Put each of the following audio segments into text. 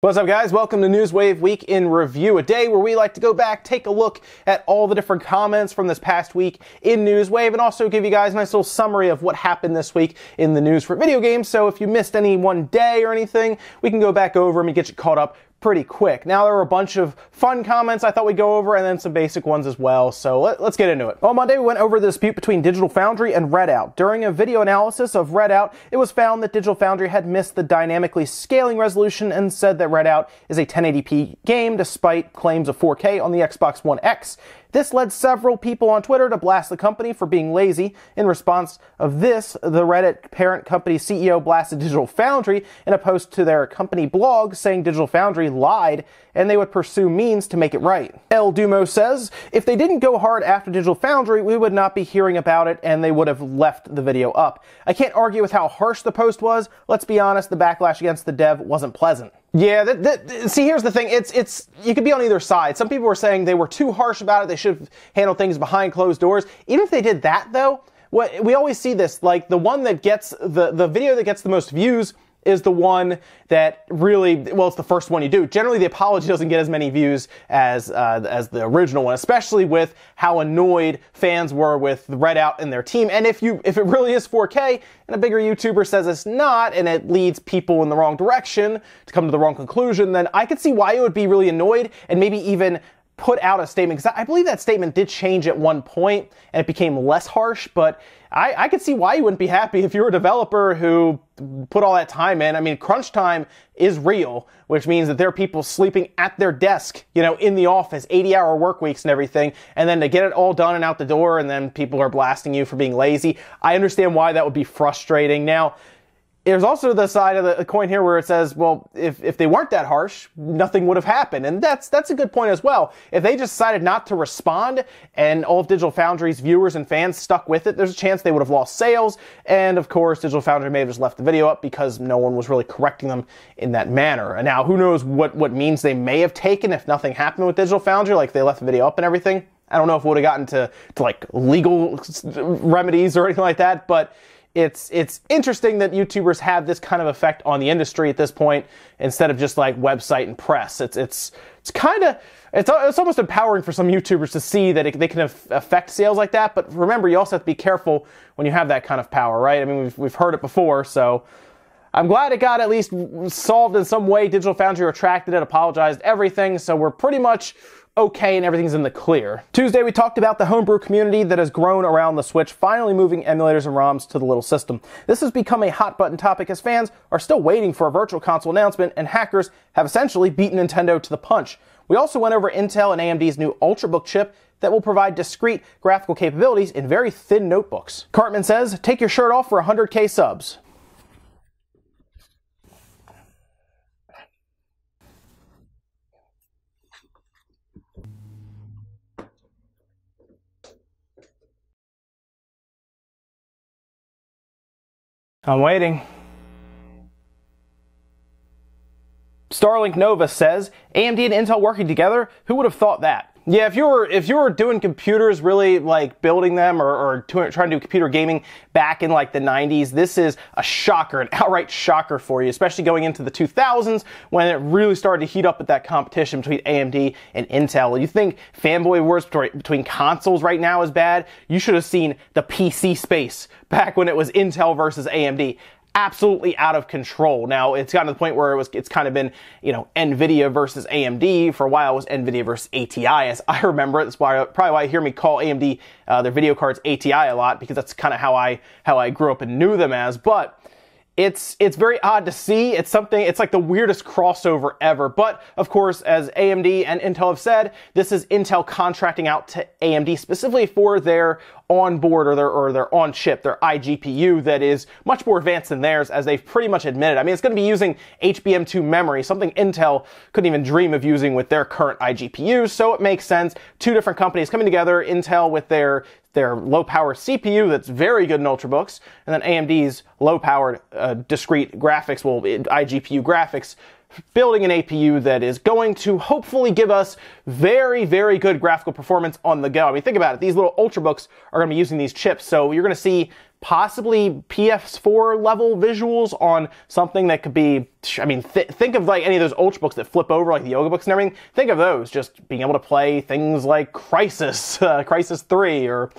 What's up, guys? Welcome to Newswave Week in Review, a day where we like to go back, take a look at all the different comments from this past week in Newswave, and also give you guys a nice little summary of what happened this week in the news for video games. So if you missed any one day or anything, we can go back over them and get you caught up pretty quick. Now, there were a bunch of fun comments I thought we'd go over, and then some basic ones as well, so let's get into it. On Monday, we went over the dispute between Digital Foundry and Redout. During a video analysis of Redout, it was found that Digital Foundry had missed the dynamically scaling resolution and said that Redout is a 1080p game despite claims of 4K on the Xbox One X. This led several people on Twitter to blast the company for being lazy. In response of this, the Reddit parent company CEO blasted Digital Foundry in a post to their company blog saying Digital Foundry lied and they would pursue means to make it right. El Dumo says, if they didn't go hard after Digital Foundry, we would not be hearing about it and they would have left the video up. I can't argue with how harsh the post was. Let's be honest, the backlash against the dev wasn't pleasant. Yeah, see, here's the thing. It's you could be on either side. Some people were saying they were too harsh about it. They should have handled things behind closed doors. Even if they did that, though, we always see this. Like, the one that gets, the video that gets the most views is the one that really, well, it's the first one you do. Generally, the apology doesn't get as many views as the original one, especially with how annoyed fans were with Redout and their team. And if it really is 4K and a bigger YouTuber says it's not, and it leads people in the wrong direction to come to the wrong conclusion, then I could see why it would be really annoyed and maybe even put out a statement, because I believe that statement did change at one point and it became less harsh, but I could see why you wouldn't be happy if you're a developer who put all that time in. I mean, crunch time is real, which means that there are people sleeping at their desk, you know, in the office, 80-hour work weeks and everything, and then to get it all done and out the door, and then people are blasting you for being lazy. I understand why that would be frustrating. Now, there's also the side of the coin here where it says, well, if they weren't that harsh, nothing would have happened. And that's a good point as well. If they just decided not to respond and all of Digital Foundry's viewers and fans stuck with it, there's a chance they would have lost sales. And of course, Digital Foundry may have just left the video up because no one was really correcting them in that manner. And now, who knows what means they may have taken if nothing happened with Digital Foundry, like they left the video up and everything. I don't know if it would have gotten to like legal remedies or anything like that, but it's interesting that YouTubers have this kind of effect on the industry at this point instead of just like website and press. It's almost empowering for some YouTubers to see that they can affect sales like that. But remember, you also have to be careful when you have that kind of power, right? I mean, we've heard it before, so I'm glad it got at least solved in some way. Digital Foundry retracted it, apologized, everything. So we're pretty much okay and everything's in the clear. Tuesday, we talked about the homebrew community that has grown around the Switch, finally moving emulators and ROMs to the little system. This has become a hot button topic as fans are still waiting for a virtual console announcement, and hackers have essentially beaten Nintendo to the punch. We also went over Intel and AMD's new Ultrabook chip that will provide discrete graphical capabilities in very thin notebooks. Cartman says, take your shirt off for 100K subs. I'm waiting. Starlink Nova says, AMD and Intel working together? Who would have thought that? Yeah, if you were doing computers, really like building them or trying to do computer gaming back in like the 90s, this is a shocker, an outright shocker for you, especially going into the 2000s when it really started to heat up at that competition between AMD and Intel. You think fanboy wars between consoles right now is bad? You should have seen the PC space back when it was Intel versus AMD. Absolutely out of control. Now, it's gotten to the point where it's kind of been, you know, NVIDIA versus AMD. For a while, it was NVIDIA versus ATI, as I remember it. That's probably why you hear me call AMD their video cards ATI a lot, because that's kind of how I grew up and knew them as. But it's very odd to see. It's like the weirdest crossover ever. But of course, as AMD and Intel have said, this is Intel contracting out to AMD specifically for their onboard or their on-chip, their iGPU that is much more advanced than theirs, as they've pretty much admitted. I mean, it's going to be using HBM2 memory, something Intel couldn't even dream of using with their current iGPUs, so it makes sense. Two different companies coming together, Intel with their low-power CPU that's very good in Ultrabooks, and then AMD's low-powered discrete graphics, iGPU graphics, building an APU that is going to hopefully give us very, very good graphical performance on the go. I mean, think about it. These little Ultrabooks are going to be using these chips, so you're going to see possibly PS4 level visuals on something that could be, I mean, think of like any of those Ultrabooks that flip over, like the Yoga books and everything. Think of those, just being able to play things like Crisis 3, or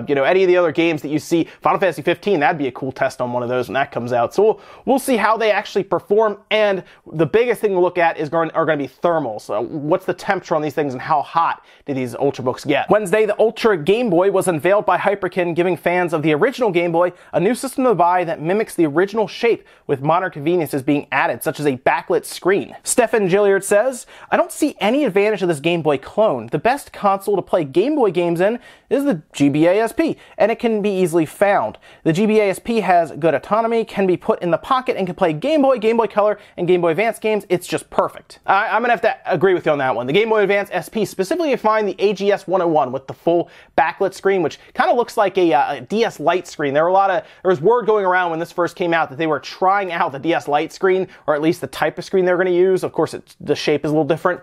you know, any of the other games that you see. Final Fantasy 15, that'd be a cool test on one of those when that comes out. So we'll see how they actually perform, and the biggest thing to look at are going to be thermals. So what's the temperature on these things and how hot do these Ultrabooks get? Wednesday, the Ultra Game Boy was unveiled by Hyperkin, giving fans of the original Game Boy a new system to buy that mimics the original shape with modern conveniences being added, such as a backlit screen. Stefan Gilliard says, "I don't see any advantage of this Game Boy clone. The best console to play Game Boy games in is the GBA SP, and it can be easily found. The GBA SP has good autonomy, can be put in the pocket, and can play Game Boy, Game Boy Color, and Game Boy Advance games. It's just perfect." I'm going to have to agree with you on that one. The Game Boy Advance SP, specifically you find the AGS 101 with the full backlit screen, which kind of looks like a DS Lite screen. There was word going around when this first came out that they were trying out the DS Lite screen, or at least the type of screen they were going to use. Of course, the shape is a little different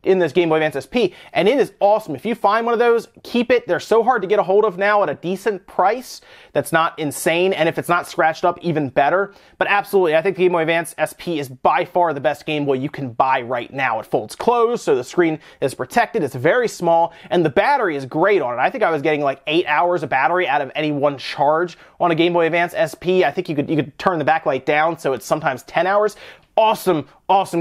in this Game Boy Advance SP, and it is awesome. If you find one of those, keep it. They're so hard to get a hold of now at a decent price that's not insane, and if it's not scratched up, even better. But absolutely, I think the Game Boy Advance SP is by far the best Game Boy you can buy right now. It folds closed, so the screen is protected. It's very small, and the battery is great on it. I think I was getting like 8 hours of battery out of any one charge on a Game Boy Advance SP. I think you could turn the backlight down, so it's sometimes 10 hours. Awesome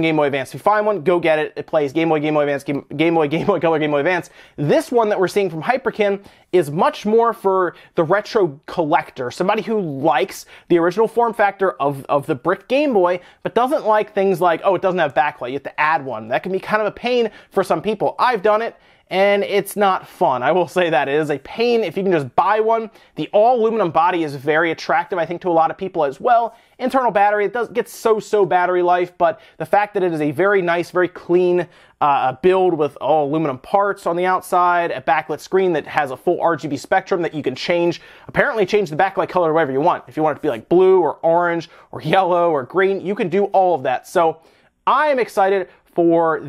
Game Boy Advance. If you find one, go get it. It plays Game Boy, Game Boy Advance, Game Boy Color, Game Boy Advance. This one that we're seeing from Hyperkin is much more for the retro collector, somebody who likes the original form factor of the brick Game Boy, but doesn't like things like, oh, it doesn't have backlight, you have to add one. That can be kind of a pain for some people. I've done it, and it's not fun. I will say that. It is a pain if you can just buy one. The all-aluminum body is very attractive, I think, to a lot of people as well. Internal battery, it does get so battery life, but the fact that it is a very nice, very clean build with all aluminum parts on the outside, a backlit screen that has a full RGB spectrum that you can apparently change the backlight color whatever you want. If you want it to be like blue or orange or yellow or green, you can do all of that. So I am excited for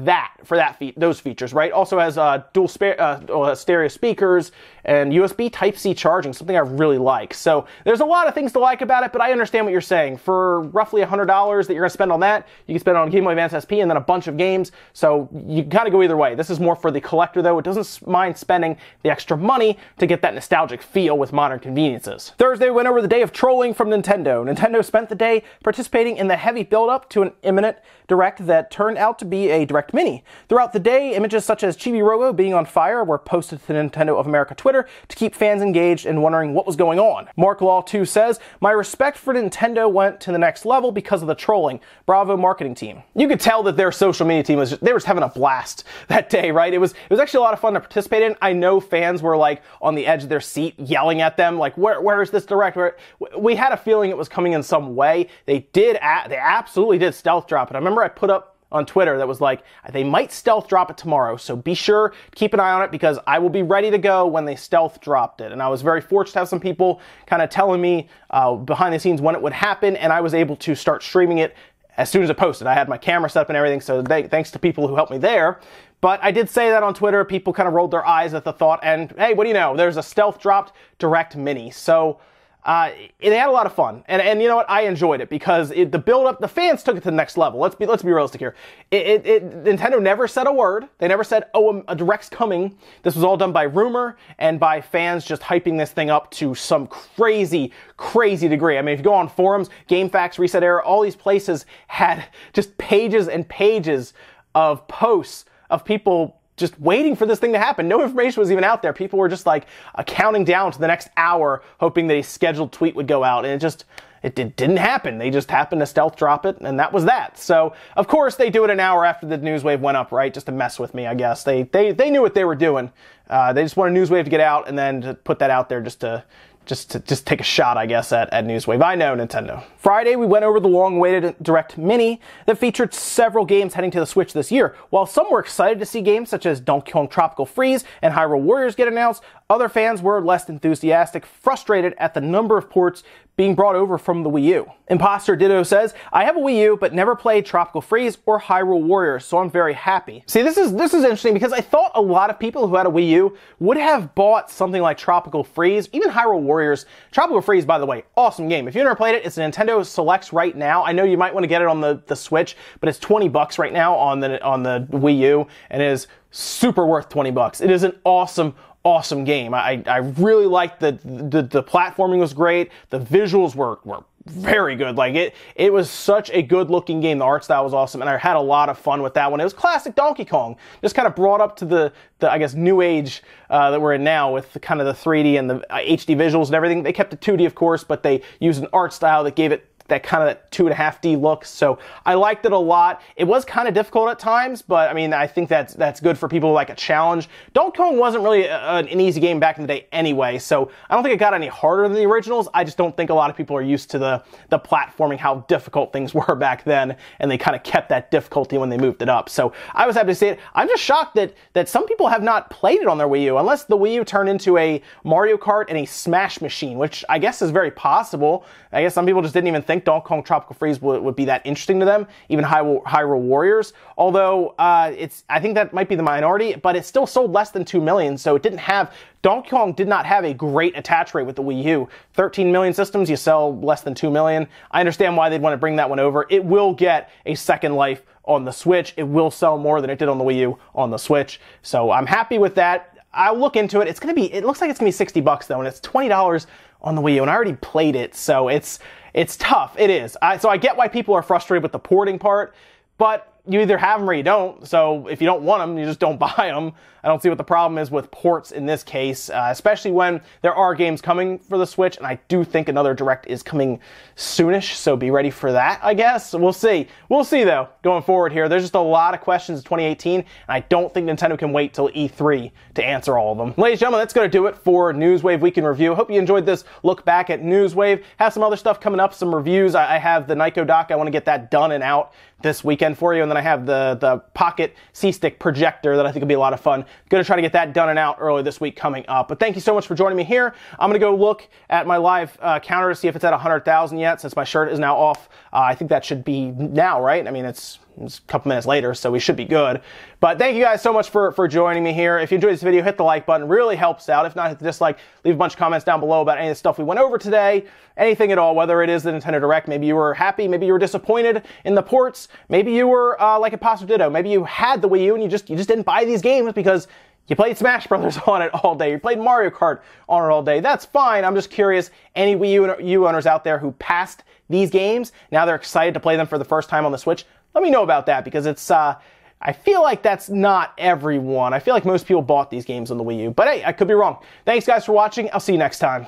those features, right? Also has dual stereo speakers and USB Type-C charging, something I really like. So there's a lot of things to like about it, but I understand what you're saying. For roughly $100 that you're going to spend on that, you can spend it on Game Boy Advance SP and then a bunch of games. So you got to go either way. This is more for the collector, though. It doesn't mind spending the extra money to get that nostalgic feel with modern conveniences. Thursday went over the day of trolling from Nintendo. Nintendo spent the day participating in the heavy build-up to an imminent Direct that turned out to be a Direct Mini. Throughout the day, images such as Chibi Robo being on fire were posted to Nintendo of America Twitter to keep fans engaged and wondering what was going on. Mark Law 2 says, "My respect for Nintendo went to the next level because of the trolling. Bravo marketing team." You could tell that their social media team was just having a blast that day, right? It was actually a lot of fun to participate in. I know fans were like on the edge of their seat yelling at them, like, where is this Direct? We had a feeling it was coming in some way. They absolutely did stealth drop it. I remember I put up on Twitter that was like, they might stealth drop it tomorrow, so be sure to keep an eye on it because I will be ready to go when they stealth dropped it. And I was very fortunate to have some people kind of telling me behind the scenes when it would happen, and I was able to start streaming it as soon as it posted. I had my camera set up and everything, so thanks to people who helped me there. But I did say that on Twitter. People kind of rolled their eyes at the thought, and hey, what do you know? There's a stealth dropped Direct Mini. So they had a lot of fun, and you know what? I enjoyed it because the build-up, the fans took it to the next level. Let's be realistic here. Nintendo never said a word. They never said, "Oh, a Direct's coming." This was all done by rumor and by fans just hyping this thing up to some crazy degree. I mean, if you go on forums, GameFAQs, Reset Era, all these places had just pages and pages of posts of people just waiting for this thing to happen. No information was even out there. People were just like counting down to the next hour, hoping that a scheduled tweet would go out, and it didn't happen. They just happened to stealth drop it, and that was that. So, of course, they do it an hour after the news wave went up, right? Just to mess with me, I guess. They knew what they were doing. They just wanted news wave to get out, and then to put that out there just to take a shot, I guess, at Newswave. I know, Nintendo. Friday, we went over the long-awaited Direct Mini that featured several games heading to the Switch this year. While some were excited to see games such as Donkey Kong Tropical Freeze and Hyrule Warriors get announced, other fans were less enthusiastic, frustrated at the number of ports being brought over from the Wii U. Imposter Ditto says, I have a Wii U, but never played Tropical Freeze or Hyrule Warriors, so I'm very happy. See, this is interesting because I thought a lot of people who had a Wii U would have bought something like Tropical Freeze, even Hyrule Warriors. Tropical Freeze, by the way, awesome game. If you've never played it, it's a Nintendo Selects right now. I know you might want to get it on the Switch, but it's $20 right now on the Wii U, and it is super worth $20. It is an awesome game. I really liked the platforming was great. The visuals were very good. Like it was such a good looking game. The art style was awesome, and I had a lot of fun with that one. It was classic Donkey Kong, just kind of brought up to the I guess new age that we're in now with the kind of the 3D and the HD visuals and everything. They kept it 2D, of course, but they used an art style that gave it that kind of that 2.5D look. So I liked it a lot. It was kind of difficult at times, but I mean, I think that's good for people who like a challenge. Donkey Kong wasn't really an easy game back in the day anyway, so I don't think it got any harder than the originals. I just don't think a lot of people are used to the platforming, how difficult things were back then, and they kind of kept that difficulty when they moved it up. So I was happy to see it. I'm just shocked that some people have not played it on their Wii U, unless the Wii U turned into a Mario Kart and a Smash machine, which I guess is very possible. I guess some people just didn't even think Donkey Kong Tropical Freeze would be that interesting to them, even Hyrule Warriors. Although I think that might be the minority, but it still sold less than 2 million, so it didn't have, Donkey Kong did not have a great attach rate with the Wii U. 13 million systems, you sell less than 2 million. I understand why they'd want to bring that one over. It will get a second life on the Switch. It will sell more than it did on the Wii U on the Switch, so I'm happy with that. I'll look into it. It looks like it's gonna be $60 though, and it's $20 on the Wii U, and I already played it, so it's tough. It is. So I get why people are frustrated with the porting part, but you either have them or you don't. So if you don't want them, you just don't buy them. I don't see what the problem is with ports in this case, especially when there are games coming for the Switch, and I do think another Direct is coming soonish, so be ready for that, I guess. We'll see. We'll see, though, going forward here. There's just a lot of questions in 2018, and I don't think Nintendo can wait till E3 to answer all of them. Ladies and gentlemen, that's going to do it for Newswave Week in Review. Hope you enjoyed this look back at Newswave. Have some other stuff coming up, some reviews. I have the Nyko doc. I want to get that done and out this weekend for you, and then I have the Pocket C-Stick projector that I think will be a lot of fun. Going to try to get that done and out early this week coming up. But thank you so much for joining me here. I'm going to go look at my live counter to see if it's at 100,000 yet, since my shirt is now off. I think that should be now, right? I mean, it's a couple minutes later, so we should be good. But thank you guys so much for joining me here. If you enjoyed this video, hit the like button. It really helps out. If not, hit the dislike. Leave a bunch of comments down below about any of the stuff we went over today. Anything at all, whether it is the Nintendo Direct. Maybe you were happy. Maybe you were disappointed in the ports. Maybe you were like Imposter Ditto. Maybe you had the Wii U and you just didn't buy these games because you played Smash Brothers on it all day. You played Mario Kart on it all day. That's fine. I'm just curious, any Wii U owners out there who passed these games, now they're excited to play them for the first time on the Switch? Let me know about that, because it's, I feel like that's not everyone. I feel like most people bought these games on the Wii U. But hey, I could be wrong. Thanks guys for watching. I'll see you next time.